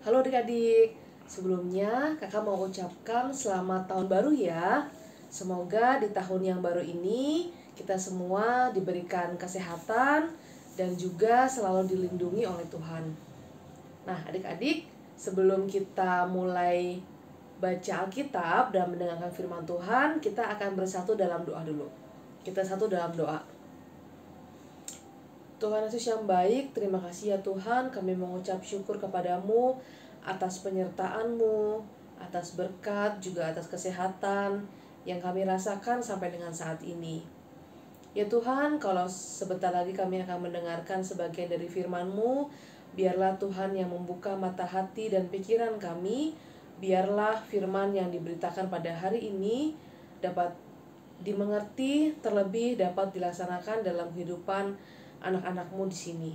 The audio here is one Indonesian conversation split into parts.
Halo adik-adik, sebelumnya kakak mau ucapkan selamat tahun baru ya. Semoga di tahun yang baru ini kita semua diberikan kesehatan dan juga selalu dilindungi oleh Tuhan. Nah adik-adik, sebelum kita mulai baca Alkitab dan mendengarkan firman Tuhan, kita akan bersatu dalam doa dulu. Kita satu dalam doa. Tuhan Yesus yang baik, terima kasih ya Tuhan, kami mengucap syukur kepadamu atas penyertaan-Mu, atas berkat, juga atas kesehatan yang kami rasakan sampai dengan saat ini. Ya Tuhan, kalau sebentar lagi kami akan mendengarkan sebagian dari firman-Mu, biarlah Tuhan yang membuka mata hati dan pikiran kami, biarlah firman yang diberitakan pada hari ini dapat dimengerti, terlebih dapat dilaksanakan dalam kehidupan anak-anak-Mu di sini.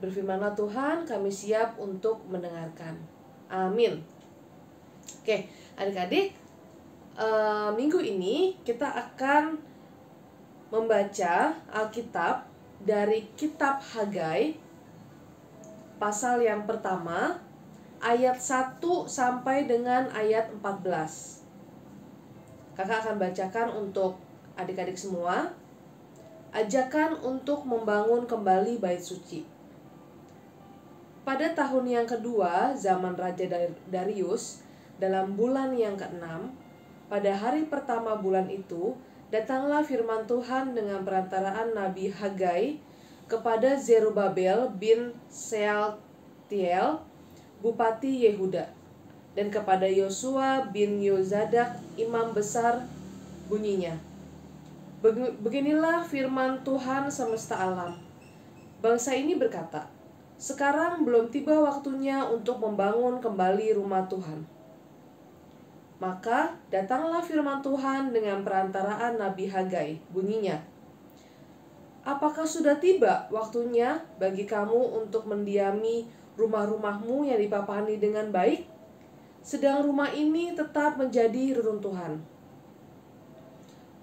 Berfirmanlah Tuhan, kami siap untuk mendengarkan. Amin. Oke, adik-adik, minggu ini kita akan membaca Alkitab dari kitab Hagai, pasal yang pertama, ayat 1 sampai dengan ayat 14. Kakak akan bacakan untuk adik-adik semua. Ajakan untuk membangun kembali bait suci. Pada tahun yang kedua zaman Raja Darius, dalam bulan yang ke-6, pada hari pertama bulan itu, datanglah firman Tuhan dengan perantaraan Nabi Hagai kepada Zerubabel bin Sealtiel, Bupati Yehuda, dan kepada Yosua bin Yozadak, imam besar, bunyinya. Beginilah firman Tuhan semesta alam. Bangsa ini berkata, sekarang belum tiba waktunya untuk membangun kembali rumah Tuhan. Maka datanglah firman Tuhan dengan perantaraan Nabi Hagai, bunyinya, apakah sudah tiba waktunya bagi kamu untuk mendiami rumah-rumahmu yang dipapani dengan baik, sedang rumah ini tetap menjadi reruntuhan?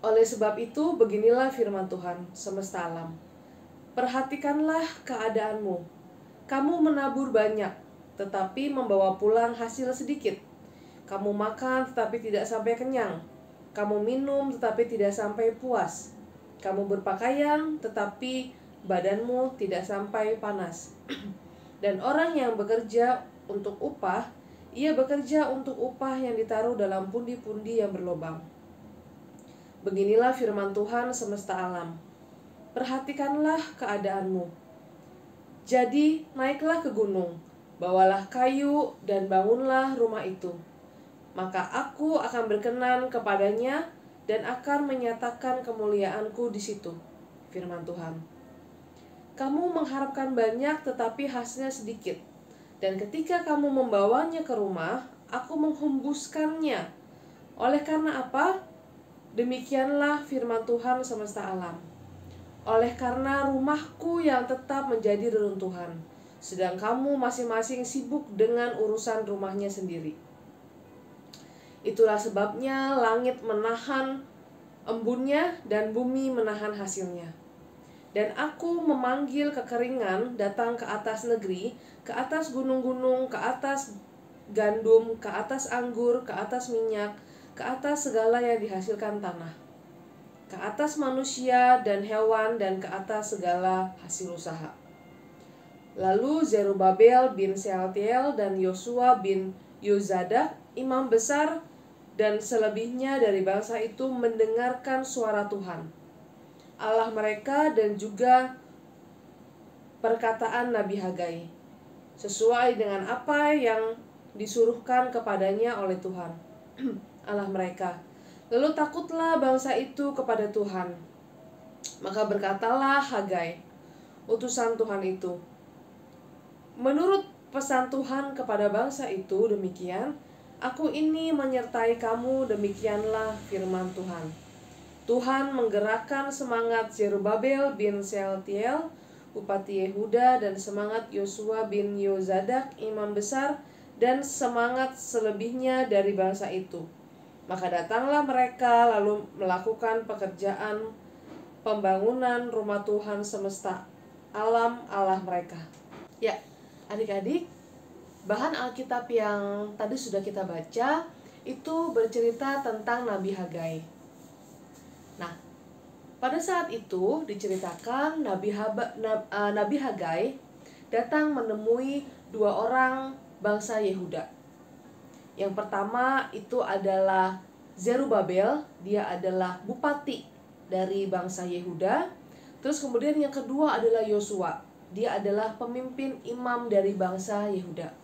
Oleh sebab itu, beginilah firman Tuhan semesta alam. Perhatikanlah keadaanmu. Kamu menabur banyak, tetapi membawa pulang hasil sedikit. Kamu makan, tetapi tidak sampai kenyang. Kamu minum, tetapi tidak sampai puas. Kamu berpakaian, tetapi badanmu tidak sampai panas. Dan orang yang bekerja untuk upah, ia bekerja untuk upah yang ditaruh dalam pundi-pundi yang berlobang. Beginilah firman Tuhan semesta alam. Perhatikanlah keadaanmu. Jadi naiklah ke gunung, bawalah kayu dan bangunlah rumah itu. Maka aku akan berkenan kepadanya dan akan menyatakan kemuliaanku di situ. Firman Tuhan. Kamu mengharapkan banyak tetapi hasilnya sedikit. Dan ketika kamu membawanya ke rumah, aku menghembuskannya. Oleh karena apa? Demikianlah firman Tuhan semesta alam. Oleh karena rumahku yang tetap menjadi reruntuhan, sedang kamu masing-masing sibuk dengan urusan rumahnya sendiri. Itulah sebabnya langit menahan embunnya dan bumi menahan hasilnya. Dan aku memanggil kekeringan datang ke atas negeri, ke atas gunung-gunung, ke atas gandum, ke atas anggur, ke atas minyak, ke atas segala yang dihasilkan tanah, ke atas manusia dan hewan, dan ke atas segala hasil usaha. Lalu Zerubabel bin Sealtiel dan Yosua bin Yozadak, imam besar, dan selebihnya dari bangsa itu mendengarkan suara Tuhan, Allah mereka, dan juga perkataan Nabi Hagai, sesuai dengan apa yang disuruhkan kepadanya oleh Tuhan, Allah mereka. Lalu takutlah bangsa itu kepada Tuhan. Maka berkatalah Hagai, utusan Tuhan itu, menurut pesan Tuhan kepada bangsa itu demikian, aku ini menyertai kamu, demikianlah firman Tuhan. Tuhan menggerakkan semangat Zerubabel bin Sealtiel, Bupati Yehuda, dan semangat Yosua bin Yozadak, imam besar, dan semangat selebihnya dari bangsa itu. Maka datanglah mereka lalu melakukan pekerjaan pembangunan rumah Tuhan semesta alam Allah mereka. Ya, adik-adik, Bahan Alkitab yang tadi sudah kita baca itu bercerita tentang Nabi Hagai. Nah, pada saat itu diceritakan Nabi Hagai datang menemui dua orang bangsa Yehuda. Yang pertama itu adalah Zerubabel, dia adalah bupati dari bangsa Yehuda. Terus kemudian yang kedua adalah Yosua, dia adalah pemimpin imam dari bangsa Yehuda.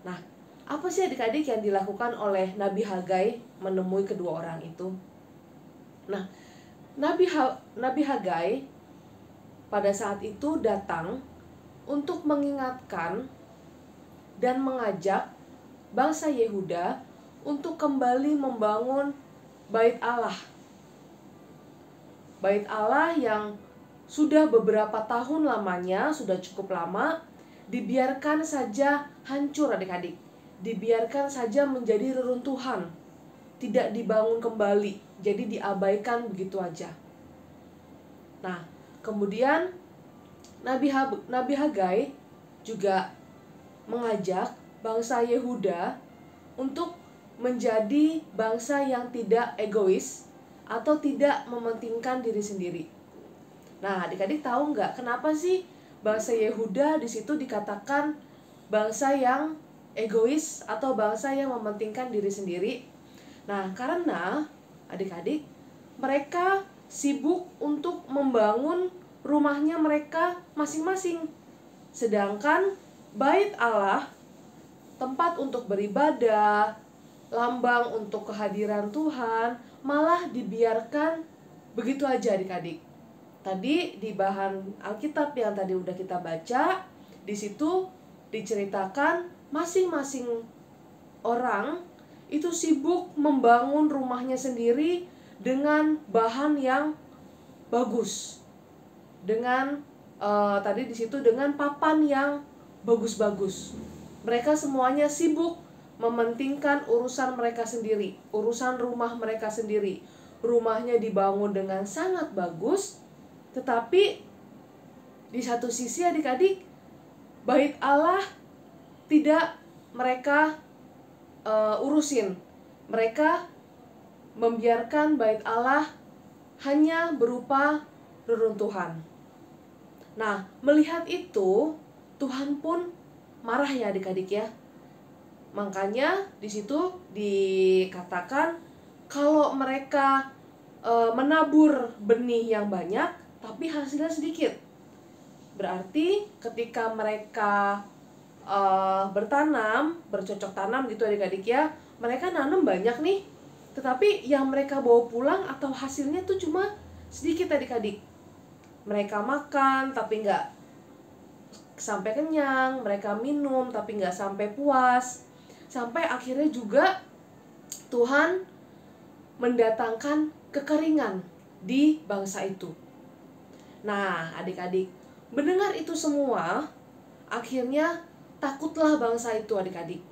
Nah, apa sih adik-adik yang dilakukan oleh Nabi Hagai menemui kedua orang itu? Nah, Nabi Hagai pada saat itu datang untuk mengingatkan dan mengajak bangsa Yehuda untuk kembali membangun Bait Allah. Bait Allah yang sudah beberapa tahun lamanya, sudah cukup lama, dibiarkan saja hancur adik-adik. Dibiarkan saja menjadi reruntuhan. Tidak dibangun kembali, jadi diabaikan begitu aja. Nah, kemudian Nabi Hagai juga mengajak bangsa Yehuda untuk menjadi bangsa yang tidak egois atau tidak mementingkan diri sendiri. Nah, adik-adik tahu nggak kenapa sih bangsa Yehuda di situ dikatakan bangsa yang egois atau bangsa yang mementingkan diri sendiri? Nah, karena adik-adik mereka sibuk untuk membangun rumahnya mereka masing-masing. Sedangkan Bait Allah, tempat untuk beribadah, lambang untuk kehadiran Tuhan, malah dibiarkan begitu aja adik-adik. Tadi di bahan Alkitab yang tadi udah kita baca, di situ diceritakan masing-masing orang itu sibuk membangun rumahnya sendiri dengan bahan yang bagus. Dengan tadi di situ dengan papan yang bagus-bagus. Mereka semuanya sibuk mementingkan urusan mereka sendiri, urusan rumah mereka sendiri. Rumahnya dibangun dengan sangat bagus, tetapi di satu sisi adik-adik, Bait Allah tidak mereka urusin. Mereka membiarkan Bait Allah hanya berupa reruntuhan. Nah, melihat itu, Tuhan pun marah ya adik-adik ya. Makanya di situ dikatakan kalau mereka menabur benih yang banyak tapi hasilnya sedikit. Berarti ketika mereka bertanam, bercocok tanam gitu adik-adik ya, mereka nanam banyak nih, tetapi yang mereka bawa pulang atau hasilnya tuh cuma sedikit adik-adik. Mereka makan tapi nggak sampai kenyang, mereka minum tapi nggak sampai puas. Sampai akhirnya juga Tuhan mendatangkan kekeringan di bangsa itu. Nah, adik-adik, mendengar itu semua, akhirnya takutlah bangsa itu adik-adik.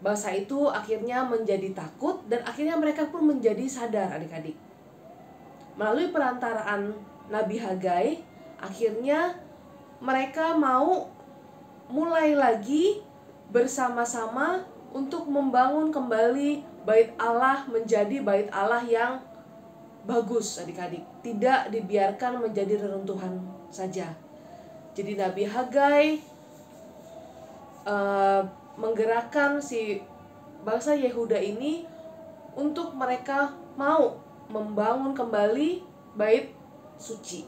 Bangsa itu akhirnya menjadi takut dan akhirnya mereka pun menjadi sadar adik-adik. Melalui perantaraan Nabi Hagai, akhirnya mereka mau mulai lagi bersama-sama untuk membangun kembali Bait Allah menjadi Bait Allah yang bagus adik-adik, tidak dibiarkan menjadi reruntuhan saja. Jadi Nabi Hagai menggerakkan si bangsa Yehuda ini untuk mereka mau membangun kembali bait suci.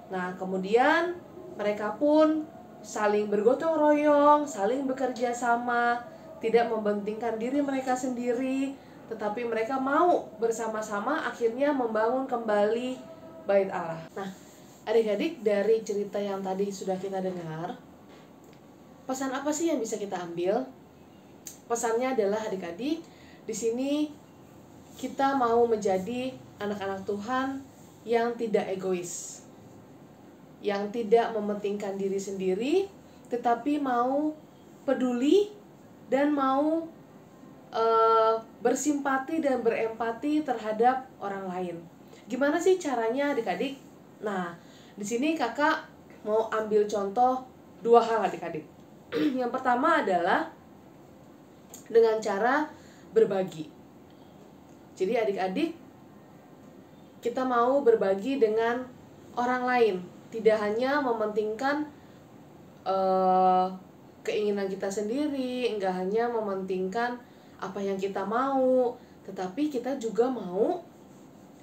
Nah, kemudian mereka pun saling bergotong royong, saling bekerja sama, tidak mementingkan diri mereka sendiri, tetapi mereka mau bersama-sama akhirnya membangun kembali Bait Allah. Nah, adik-adik, dari cerita yang tadi sudah kita dengar, pesan apa sih yang bisa kita ambil? Pesannya adalah adik-adik, di sini kita mau menjadi anak-anak Tuhan yang tidak egois, yang tidak mementingkan diri sendiri, tetapi mau peduli dan mau bersimpati dan berempati terhadap orang lain. Gimana sih caranya adik-adik? Nah, di sini kakak mau ambil contoh dua hal adik-adik. Yang pertama adalah dengan cara berbagi. Jadi adik-adik, kita mau berbagi dengan orang lain, tidak hanya mementingkan keinginan kita sendiri, enggak hanya mementingkan apa yang kita mau, tetapi kita juga mau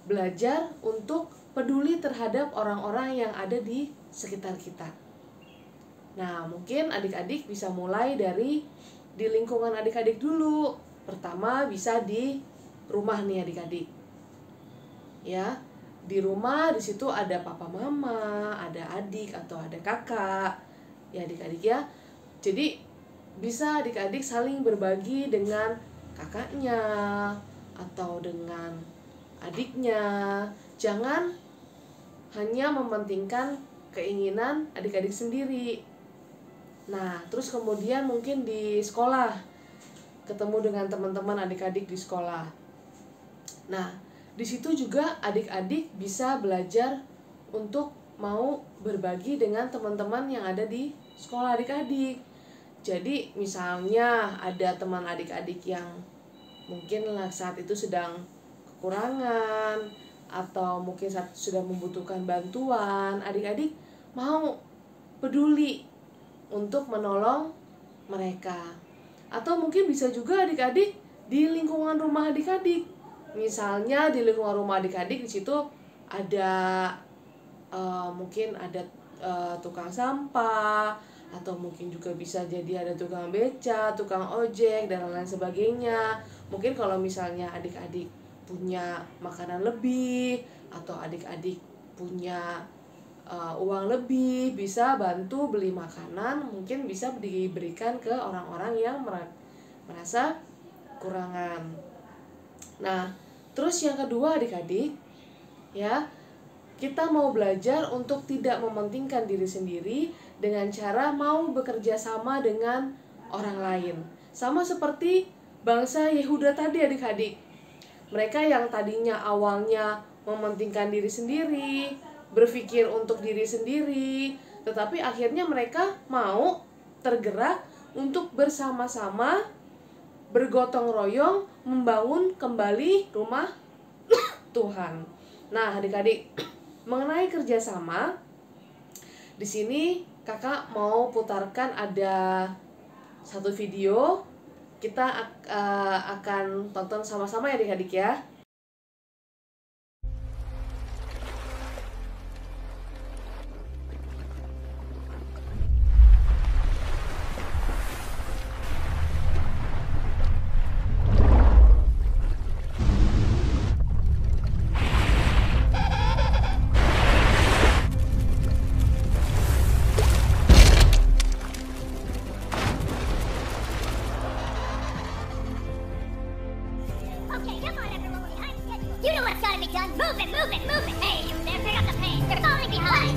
belajar untuk peduli terhadap orang-orang yang ada di sekitar kita. Nah, mungkin adik-adik bisa mulai dari di lingkungan adik-adik dulu. Pertama bisa di rumah nih adik-adik. Ya, di rumah di situ ada papa mama, ada adik atau ada kakak. Ya adik-adik ya. Jadi bisa adik-adik saling berbagi dengan kakaknya atau dengan adiknya. Jangan hanya mementingkan keinginan adik-adik sendiri. Nah, terus kemudian mungkin di sekolah, ketemu dengan teman-teman adik-adik di sekolah. Nah, di situ juga adik-adik bisa belajar untuk mau berbagi dengan teman-teman yang ada di sekolah adik-adik. Jadi misalnya ada teman adik-adik yang mungkin saat itu sedang kekurangan atau mungkin saat sudah membutuhkan bantuan, adik-adik mau peduli untuk menolong mereka. Atau mungkin bisa juga adik-adik di lingkungan rumah adik-adik. Misalnya di lingkungan rumah adik-adik di situ ada mungkin ada tukang sampah, atau mungkin juga bisa jadi ada tukang beca, tukang ojek dan lain sebagainya. Mungkin kalau misalnya adik-adik punya makanan lebih atau adik-adik punya uang lebih, bisa bantu beli makanan, mungkin bisa diberikan ke orang-orang yang merasa kurangan. Nah, terus yang kedua adik-adik, ya, kita mau belajar untuk tidak mementingkan diri sendiri dengan cara mau bekerja sama dengan orang lain. Sama seperti bangsa Yehuda tadi adik-adik. Mereka yang tadinya awalnya mementingkan diri sendiri, berpikir untuk diri sendiri, tetapi akhirnya mereka mau tergerak untuk bersama-sama bergotong royong membangun kembali rumah Tuhan. Nah, adik-adik, mengenai kerjasama, di sini kakak mau putarkan ada satu video. Kita akan tonton sama-sama ya adik-adik ya. Okay, come on, everyone behind schedule. You know what's gotta be done. Move it, move it, move it. Hey, you there, pick up the pace. You're falling behind.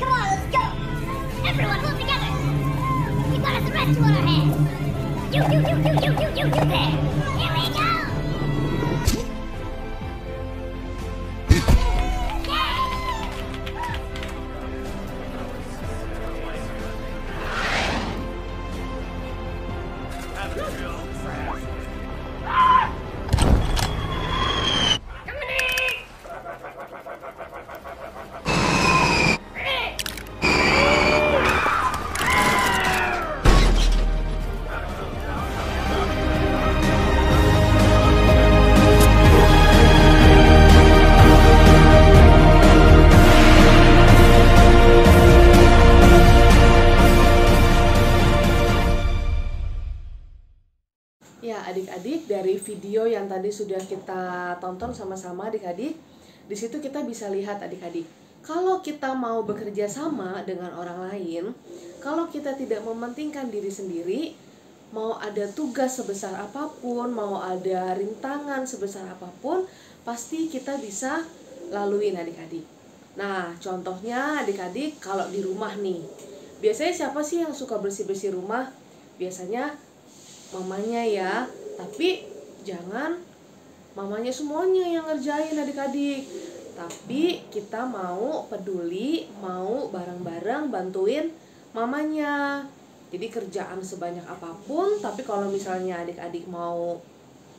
Come on, let's go. Everyone, move together. We've got a threat on our hands. You there. Here we go. Ya, adik-adik, dari video yang tadi sudah kita tonton sama-sama adik-adik, di situ kita bisa lihat adik-adik, kalau kita mau bekerja sama dengan orang lain, kalau kita tidak mementingkan diri sendiri, mau ada tugas sebesar apapun, mau ada rintangan sebesar apapun, pasti kita bisa laluin adik-adik. Nah, contohnya adik-adik kalau di rumah nih, biasanya siapa sih yang suka bersih-bersih rumah? Biasanya mamanya ya, tapi jangan mamanya semuanya yang ngerjain adik-adik, tapi kita mau peduli, mau bareng-bareng bantuin mamanya. Jadi kerjaan sebanyak apapun, tapi kalau misalnya adik-adik mau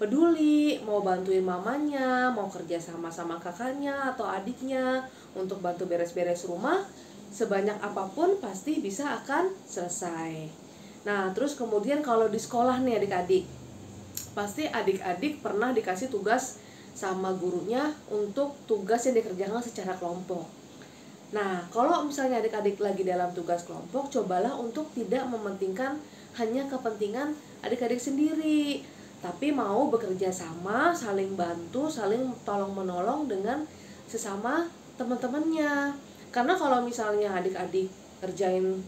peduli, mau bantuin mamanya, mau kerja sama kakaknya atau adiknya untuk bantu beres-beres rumah, sebanyak apapun pasti bisa akan selesai. Nah, terus kemudian kalau di sekolah nih adik-adik, pasti adik-adik pernah dikasih tugas sama gurunya untuk tugas yang dikerjakan secara kelompok. Nah, kalau misalnya adik-adik lagi dalam tugas kelompok, cobalah untuk tidak mementingkan hanya kepentingan adik-adik sendiri, tapi mau bekerja sama, saling bantu, saling tolong-menolong dengan sesama teman-temannya. Karena kalau misalnya adik-adik kerjain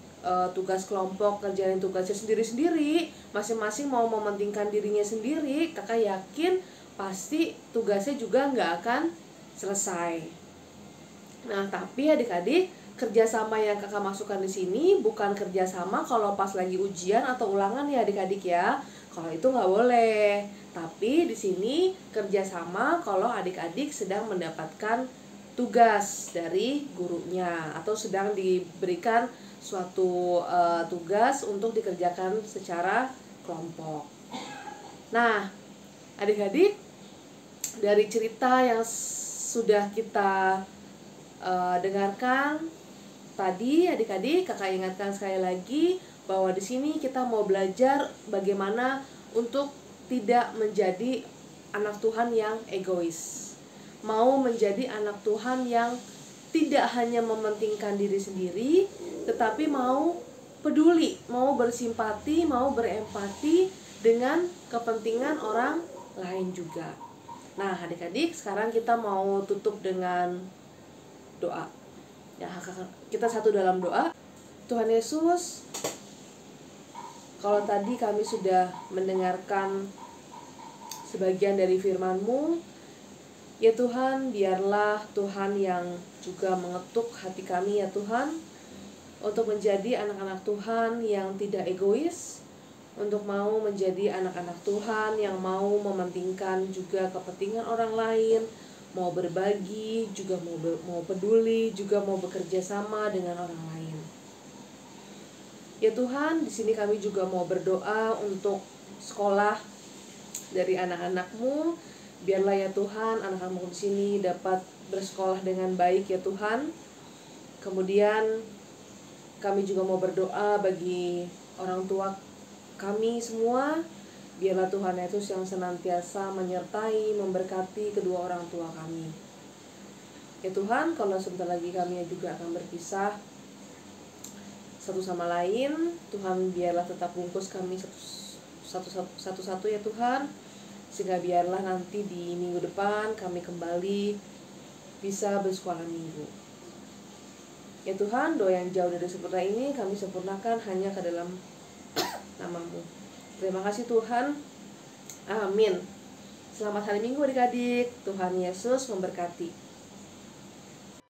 tugas kelompok, kerjain tugasnya sendiri-sendiri, masing-masing mau mementingkan dirinya sendiri, kakak yakin pasti tugasnya juga nggak akan selesai. Nah, tapi adik-adik, kerjasama yang kakak masukkan di sini bukan kerjasama kalau pas lagi ujian atau ulangan ya adik-adik ya. Kalau itu nggak boleh. Tapi di sini kerjasama kalau adik-adik sedang mendapatkan tugas dari gurunya atau sedang diberikan suatu tugas untuk dikerjakan secara kelompok. Nah, adik-adik, dari cerita yang sudah kita dengarkan tadi, adik-adik, kakak ingatkan sekali lagi bahwa di sini kita mau belajar bagaimana untuk tidak menjadi anak Tuhan yang egois. Mau menjadi anak Tuhan yang tidak hanya mementingkan diri sendiri, tetapi mau peduli, mau bersimpati, mau berempati dengan kepentingan orang lain juga. Nah, adik-adik, sekarang kita mau tutup dengan doa. Ya, kita satu dalam doa. Tuhan Yesus, kalau tadi kami sudah mendengarkan sebagian dari firman-Mu, ya Tuhan, biarlah Tuhan yang juga mengetuk hati kami ya Tuhan, untuk menjadi anak-anak Tuhan yang tidak egois, untuk mau menjadi anak-anak Tuhan yang mau mementingkan juga kepentingan orang lain, mau berbagi, juga mau peduli, juga mau bekerja sama dengan orang lain. Ya Tuhan, di sini kami juga mau berdoa untuk sekolah dari anak-anak-Mu. Biarlah ya Tuhan, anak-anak-Mu di sini dapat bersekolah dengan baik ya Tuhan. Kemudian kami juga mau berdoa bagi orang tua kami semua. Biarlah Tuhan Yesus yang senantiasa menyertai, memberkati kedua orang tua kami. Ya Tuhan, kalau sebentar lagi kami juga akan berpisah satu sama lain, Tuhan biarlah tetap bungkus kami satu-satu ya Tuhan, sehingga biarlah nanti di minggu depan kami kembali bisa bersekolah minggu. Ya Tuhan, doa yang jauh dari sempurna ini kami sempurnakan hanya ke dalam nama-Mu. Terima kasih Tuhan. Amin. Selamat hari Minggu adik-adik. Tuhan Yesus memberkati.